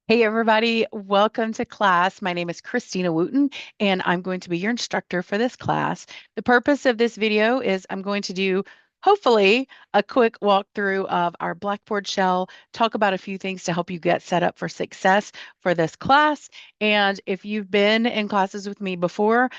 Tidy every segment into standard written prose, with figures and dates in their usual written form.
Hey everybody, welcome to class. My name is Christina Wooten and I'm going to be your instructor for this class. The purpose of this video is I'm going to do hopefully a quick walkthrough of our Blackboard shell, talk about a few things to help you get set up for success for this class. And if you've been in classes with me before,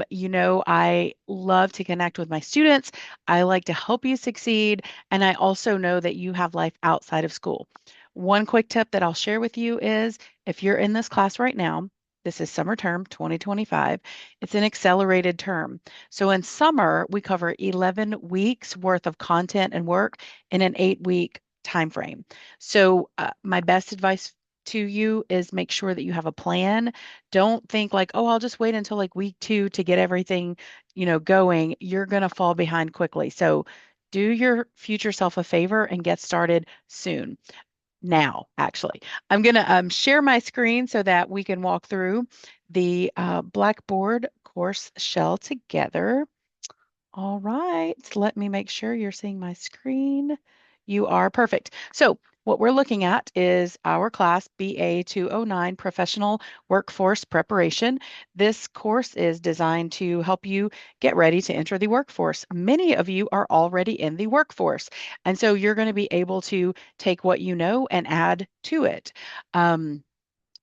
you know I love to connect with my students. I like to help you succeed, and I also know that you have life outside of school. One quick tip that I'll share with you is if you're in this class right now, this is summer term 2025. It's an accelerated term. So in summer, we cover 11 weeks worth of content and work in an 8-week time frame. So my best advice to you is make sure that you have a plan. Don't think like, oh, I'll just wait until like week 2 to get everything, going. You're going to fall behind quickly. So do your future self a favor and get started soon now, actually. I'm going to share my screen so that we can walk through the Blackboard course shell together. All right, let me make sure you're seeing my screen. You are perfect. So what we're looking at is our class BA 209 Professional Workforce Preparation. This course is designed to help you get ready to enter the workforce. Many of you are already in the workforce, and so you're going to be able to take what you know and add to it. Um,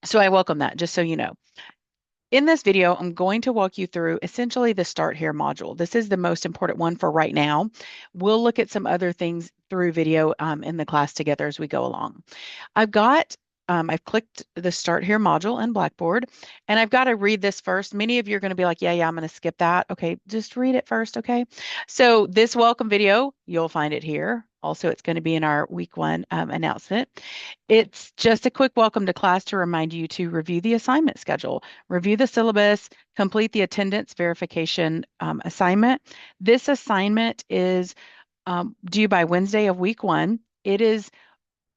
so I welcome that, just so you know. In this video, I'm going to walk you through essentially the Start Here module. This is the most important one for right now. We'll look at some other things through video in the class together as we go along. I've clicked the Start Here module in Blackboard, and I've got to read this first. Many of you are going to be like, yeah, I'm going to skip that. Okay, just read it first, okay? So this welcome video, you'll find it here. Also, it's going to be in our week 1 announcement. It's just a quick welcome to class to remind you to review the assignment schedule, review the syllabus, complete the attendance verification assignment. This assignment is due by Wednesday of week 1. It is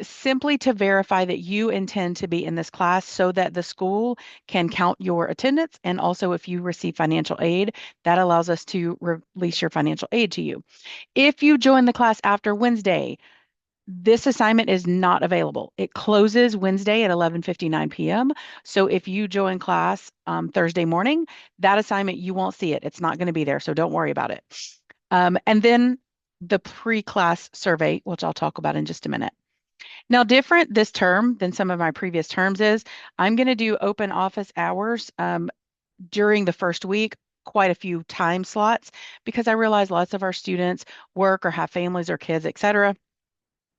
simply to verify that you intend to be in this class so that the school can count your attendance. And also, if you receive financial aid, that allows us to release your financial aid to you. If you join the class after Wednesday, this assignment is not available. It closes Wednesday at 11:59 p.m. So if you join class Thursday morning, that assignment, you won't see it. It's not going to be there. So don't worry about it. And then the pre-class survey, which I'll talk about in just a minute. Now, different this term than some of my previous terms is I'm going to do open office hours during the first week, quite a few time slots, because I realize lots of our students work or have families or kids, etc.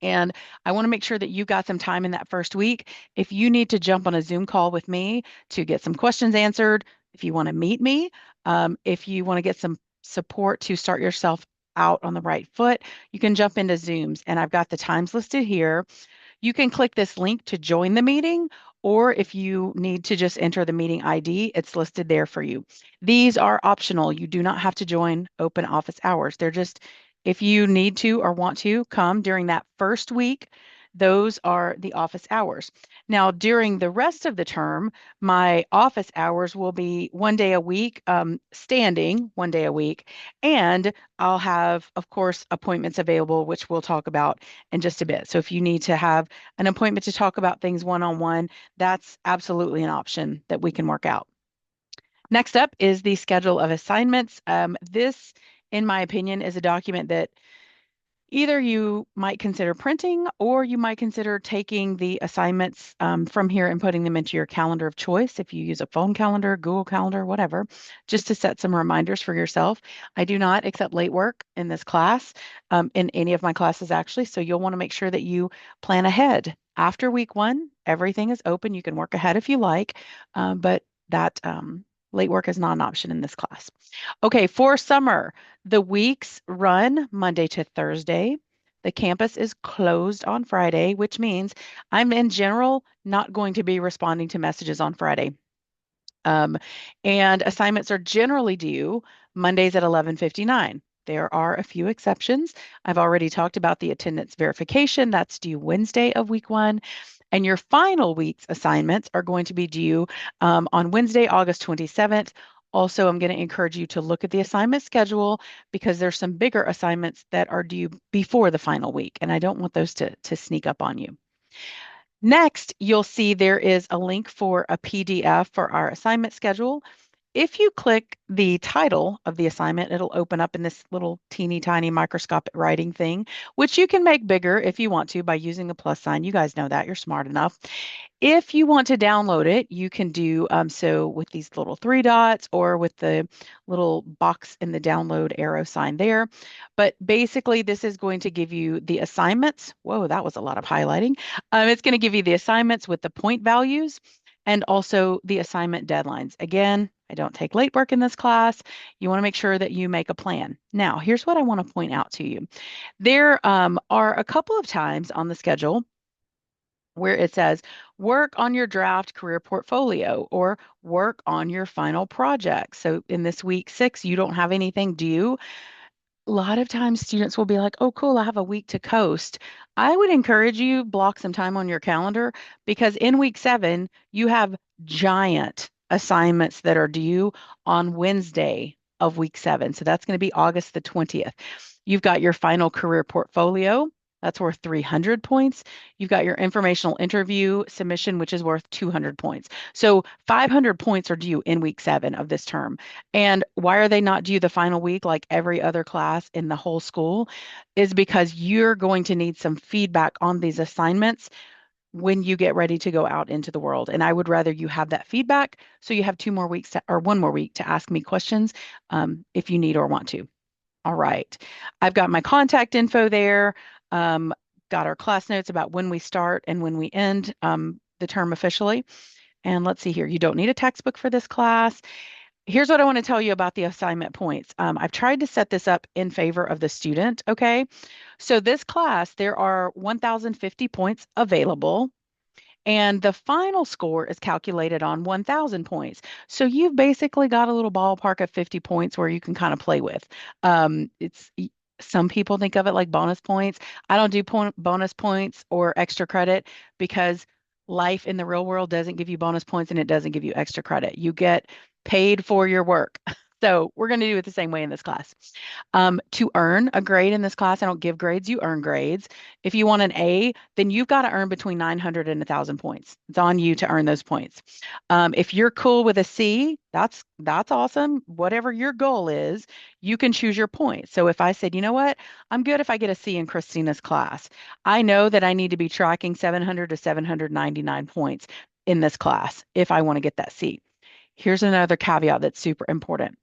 And I want to make sure that you got some time in that first week. If you need to jump on a Zoom call with me to get some questions answered, if you want to meet me, if you want to get some support to start yourself out on the right foot, you can jump into Zooms. And I've got the times listed here. You can click this link to join the meeting, or if you need to just enter the meeting ID, it's listed there for you. These are optional. You do not have to join open office hours. They're just, if you need to or want to come during that first week, those are the office hours. Now, during the rest of the term, my office hours will be 1 day a week, standing 1 day a week, and I'll have, of course, appointments available, which we'll talk about in just a bit. So if you need to have an appointment to talk about things one-on-one, that's absolutely an option that we can work out. Next up is the schedule of assignments. This, in my opinion, is a document that either you might consider printing or you might consider taking the assignments from here and putting them into your calendar of choice if you use a phone calendar, Google Calendar, whatever, just to set some reminders for yourself. I do not accept late work in this class, in any of my classes actually, so you'll want to make sure that you plan ahead. After week 1, everything is open. You can work ahead if you like, but that late work is not an option in this class. Okay, for summer, the weeks run Monday to Thursday. The campus is closed on Friday, which means I'm in general not going to be responding to messages on Friday. Um, and assignments are generally due Mondays at 11:59. There are a few exceptions. I've already talked about the attendance verification. That's due Wednesday of week 1. And your final week's assignments are going to be due on Wednesday, August 27th. Also, I'm going to encourage you to look at the assignment schedule because there's some bigger assignments that are due before the final week, and I don't want those to sneak up on you. Next, you'll see there is a link for a PDF for our assignment schedule. If you click the title of the assignment, it'll open up in this little teeny tiny microscopic writing thing, which you can make bigger if you want to by using a plus sign. You guys know that. You're smart enough. If you want to download it, you can do so with these little three dots or with the little box in the download arrow sign there. But basically, this is going to give you the assignments. Whoa, that was a lot of highlighting. It's going to give you the assignments with the point values and also the assignment deadlines. Again, I don't take late work in this class. You want to make sure that you make a plan. Now, here's what I want to point out to you. There are a couple of times on the schedule where it says work on your draft career portfolio or work on your final project. So in this week 6, you don't have anything due. A lot of times students will be like, oh, cool, I have a week to coast. I would encourage you block some time on your calendar because in week 7, you have giant assignments that are due on Wednesday of week 7. So that's going to be August the 20th. You've got your final career portfolio. That's worth 300 points. You've got your informational interview submission, which is worth 200 points. So 500 points are due in week 7 of this term. And why are they not due the final week like every other class in the whole school? Is because you're going to need some feedback on these assignments when you get ready to go out into the world. And I would rather you have that feedback so you have 2 more weeks or 1 more week to ask me questions if you need or want to. All right. I've got my contact info there. Um, got our class notes about when we start and when we end the term officially. And let's see here. You don't need a textbook for this class. Here's what I want to tell you about the assignment points. I've tried to set this up in favor of the student, okay? So this class, there are 1,050 points available. And the final score is calculated on 1,000 points. So you've basically got a little ballpark of 50 points where you can kind of play with. It's some people think of it like bonus points. I don't do bonus points or extra credit because life in the real world doesn't give you bonus points and it doesn't give you extra credit. You get paid for your work. So we're going to do it the same way in this class. To earn a grade in this class, I don't give grades, you earn grades. If you want an A, then you've got to earn between 900 and 1,000 points. It's on you to earn those points. If you're cool with a C, that's awesome. Whatever your goal is, you can choose your points. So if I said, you know what, I'm good if I get a C in Christina's class. I know that I need to be tracking 700 to 799 points in this class if I want to get that C. Here's another caveat that's super important.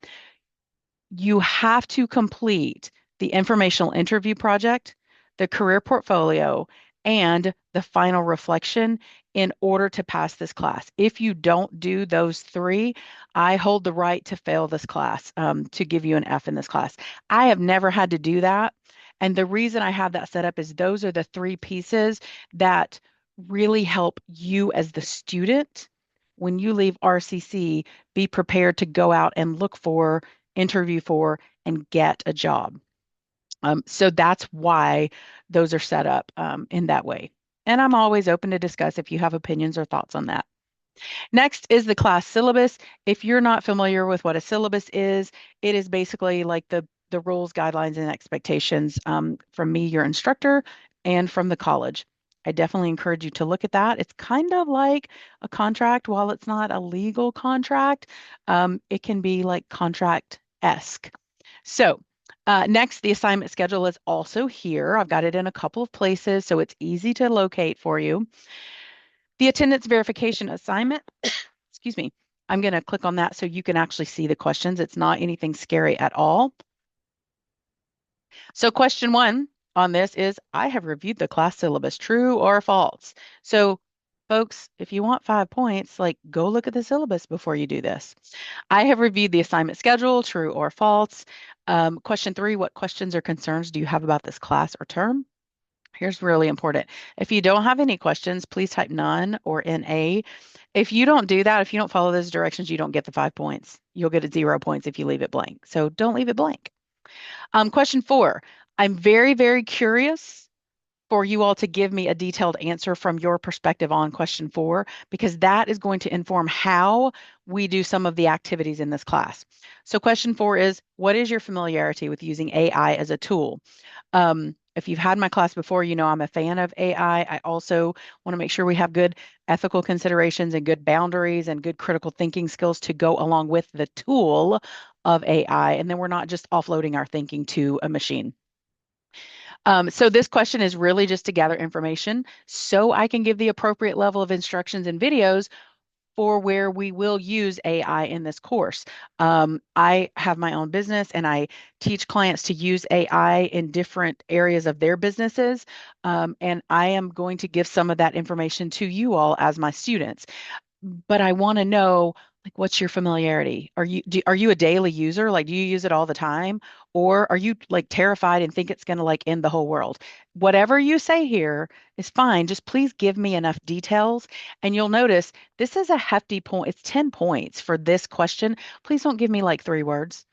You have to complete the informational interview project, the career portfolio, and the final reflection in order to pass this class. If you don't do those three, I hold the right to fail this class, to give you an F in this class. I have never had to do that. And the reason I have that set up is those are the three pieces that really help you as the student when you leave RCC, be prepared to go out and look for, interview for, and get a job. So that's why those are set up in that way. And I'm always open to discuss if you have opinions or thoughts on that. Next is the class syllabus. If you're not familiar with what a syllabus is, it is basically like the rules, guidelines, and expectations from me, your instructor, and from the college. I definitely encourage you to look at that. It's kind of like a contract. While it's not a legal contract, it can be like contract-esque. So next, the assignment schedule is also here. I've got it in a couple of places, so it's easy to locate for you. The attendance verification assignment, excuse me, I'm going to click on that so you can actually see the questions. It's not anything scary at all. So question 1 on this is, I have reviewed the class syllabus, true or false? So folks, if you want 5 points, like go look at the syllabus before you do this. I have reviewed the assignment schedule, true or false. Question 3, what questions or concerns do you have about this class or term? Here's really important. If you don't have any questions, please type none or NA. If you don't do that, if you don't follow those directions, you don't get the 5 points. You'll get 0 points if you leave it blank. So don't leave it blank. Question 4, I'm very, very curious for you all to give me a detailed answer from your perspective on question 4, because that is going to inform how we do some of the activities in this class. So question 4 is, what is your familiarity with using AI as a tool? if you've had my class before, you know I'm a fan of AI. I also want to make sure we have good ethical considerations and good boundaries and good critical thinking skills to go along with the tool of AI. And then we're not just offloading our thinking to a machine. So this question is really just to gather information so I can give the appropriate level of instructions and videos for where we will use AI in this course. I have my own business and I teach clients to use AI in different areas of their businesses. And I am going to give some of that information to you all as my students, but I want to know like what's your familiarity? Are you a daily user? Like do you use it all the time? Or are you like terrified and think it's going to like end the whole world? Whatever you say here is fine. Just please give me enough details. And you'll notice this is a hefty point. It's 10 points for this question. Please don't give me like 3 words.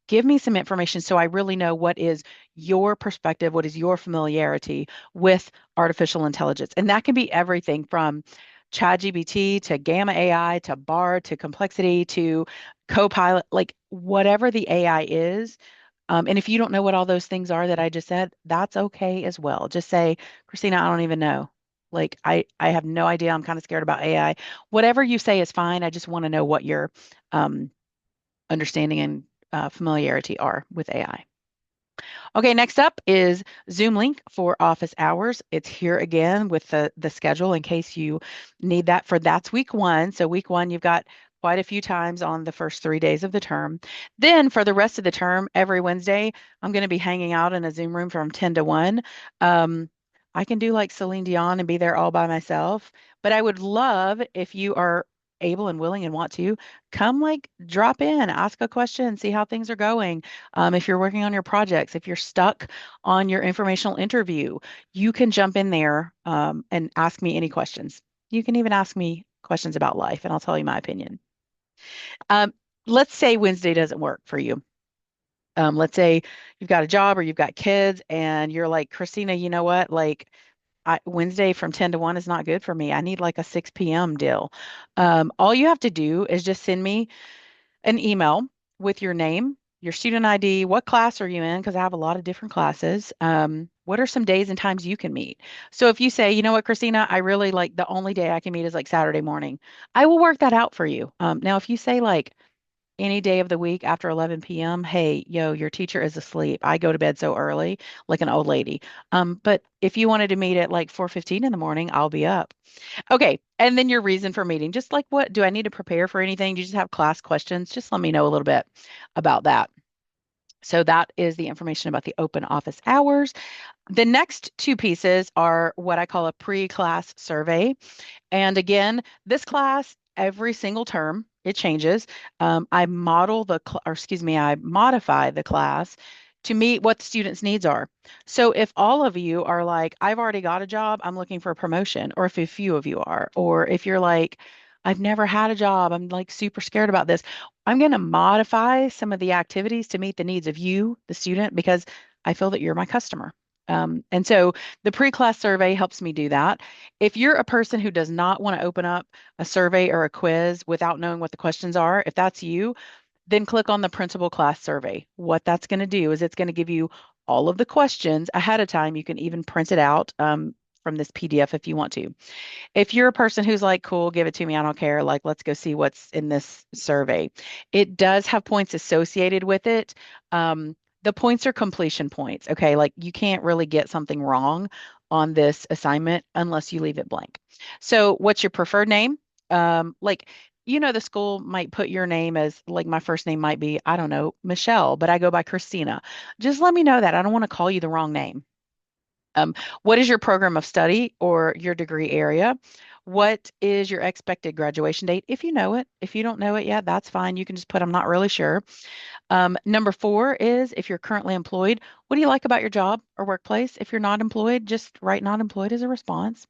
Give me some information so I really know what is your perspective, what is your familiarity with artificial intelligence. And that can be everything from ChatGPT to Gamma AI to Bard to Complexity to Copilot, like whatever the AI is. And if you don't know what all those things are that I just said, that's okay as well. Just say, Christina, I don't even know. Like I have no idea. I'm kind of scared about AI. Whatever you say is fine. I just want to know what your um, understanding and familiarity are with AI. Okay, next up is Zoom link for office hours. It's here again with the schedule in case you need that for that's week 1. So week 1, you've got quite a few times on the first 3 days of the term. Then for the rest of the term, every Wednesday, I'm going to be hanging out in a Zoom room from 10 to 1. Um, I can do like Celine Dion and be there all by myself, but I would love if you are able and willing and want to come like drop in, ask a question, see how things are going. If you're working on your projects, if you're stuck on your informational interview, you can jump in there and ask me any questions. You can even ask me questions about life, and I'll tell you my opinion. Um, let's say Wednesday doesn't work for you. Let's say you've got a job or you've got kids, and you're like, Christina, you know what? Like, Wednesday from 10 to 1 is not good for me. I need like a 6 p.m. deal. All you have to do is just send me an email with your name, your student ID, what class are you in? Because I have a lot of different classes. What are some days and times you can meet? So if you say, you know what, Christina, I really like the only day I can meet is like Saturday morning, I will work that out for you. Now, if you say like any day of the week after 11 p.m., hey, yo, your teacher is asleep. I go to bed so early, like an old lady. But if you wanted to meet at like 4:15 in the morning, I'll be up. Okay. And then your reason for meeting, just like what do I need to prepare for anything? Do you just have class questions? Just let me know a little bit about that. So that is the information about the open office hours. The next 2 pieces are what I call a pre-class survey. And again, this class, every single term, it changes. I model or excuse me, I modify the class to meet what the students' needs are. So if all of you are like, I've already got a job, I'm looking for a promotion, or if a few of you are, or if you're like, I've never had a job, I'm like super scared about this, I'm going to modify some of the activities to meet the needs of you, the student, because I feel that you're my customer. And so the pre-class survey helps me do that. If you're a person who does not want to open up a survey or a quiz without knowing what the questions are, if that's you, then click on the principal class survey. What that's going to do is it's going to give you all of the questions ahead of time. You can even print it out from this PDF if you want to. If you're a person who's like, cool, give it to me, I don't care, like, let's go see what's in this survey. It does have points associated with it. The points are completion points. Okay. Like you can't really get something wrong on this assignment unless you leave it blank. So, what's your preferred name? Like, the school might put your name as like my first name might be, I don't know, Michelle, but I go by Christina. Just let me know that. I don't want to call you the wrong name. Um, what is your program of study or your degree area? What is your expected graduation date? If you know it, if you don't know it yet, that's fine. You can just put, I'm not really sure. Number 4 is if you're currently employed, what do you like about your job or workplace? If you're not employed, just write not employed as a response.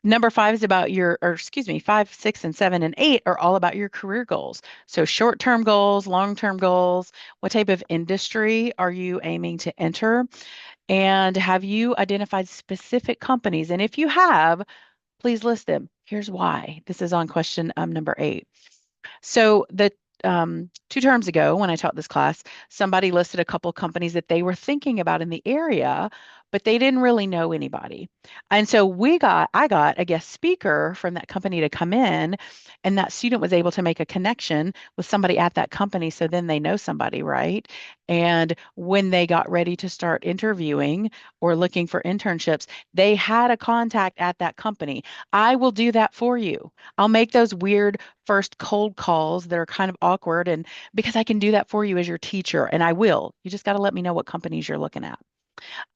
Number 5 is about or excuse me, 5, 6, and 7, and 8 are all about your career goals. So short-term goals, long-term goals, what type of industry are you aiming to enter? And have you identified specific companies? And if you have, please list them. Here's why. This is on question number 8. So the two terms ago when I taught this class, somebody listed a couple companies that they were thinking about in the area, but they didn't really know anybody. And so I got a guest speaker from that company to come in, and that student was able to make a connection with somebody at that company. So then they know somebody, right? And when they got ready to start interviewing or looking for internships, they had a contact at that company. I will do that for you. I'll make those weird first cold calls that are kind of awkward, and because I can do that for you as your teacher, and I will. You just got to let me know what companies you're looking at.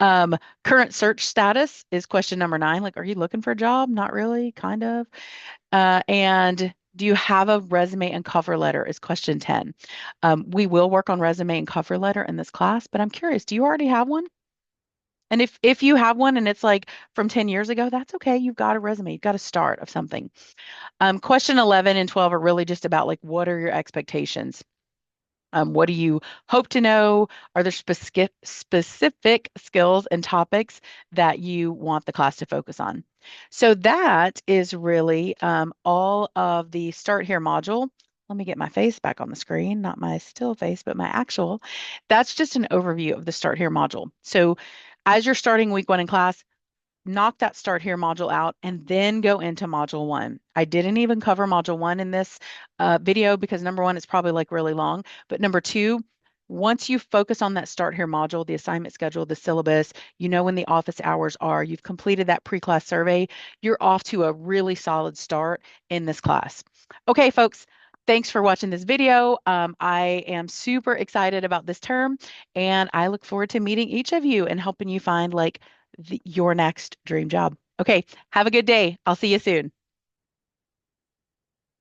Um, Current search status is question number 9. Like, are you looking for a job? Not really, kind of. And do you have a resume and cover letter is question 10. We will work on resume and cover letter in this class, but I'm curious, do you already have one? And if you have one and it's like from 10 years ago, that's okay. You've got a resume. You've got a start of something. Question 11 and 12 are really just about like, what are your expectations? What do you hope to know? Are there specific skills and topics that you want the class to focus on? So that is really all of the Start Here module. Let me get my face back on the screen, not my still face, but my actual. That's just an overview of the Start Here module. So as you're starting week 1 in class, knock that Start Here module out and then go into module 1. I didn't even cover module 1 in this video because number 1, it's probably like really long. But number 2, once you focus on that Start Here module, the assignment schedule, the syllabus, you know when the office hours are, you've completed that pre-class survey, you're off to a really solid start in this class. Okay, folks. Thanks for watching this video. I am super excited about this term, and I look forward to meeting each of you and helping you find like your next dream job. Okay, have a good day. I'll see you soon.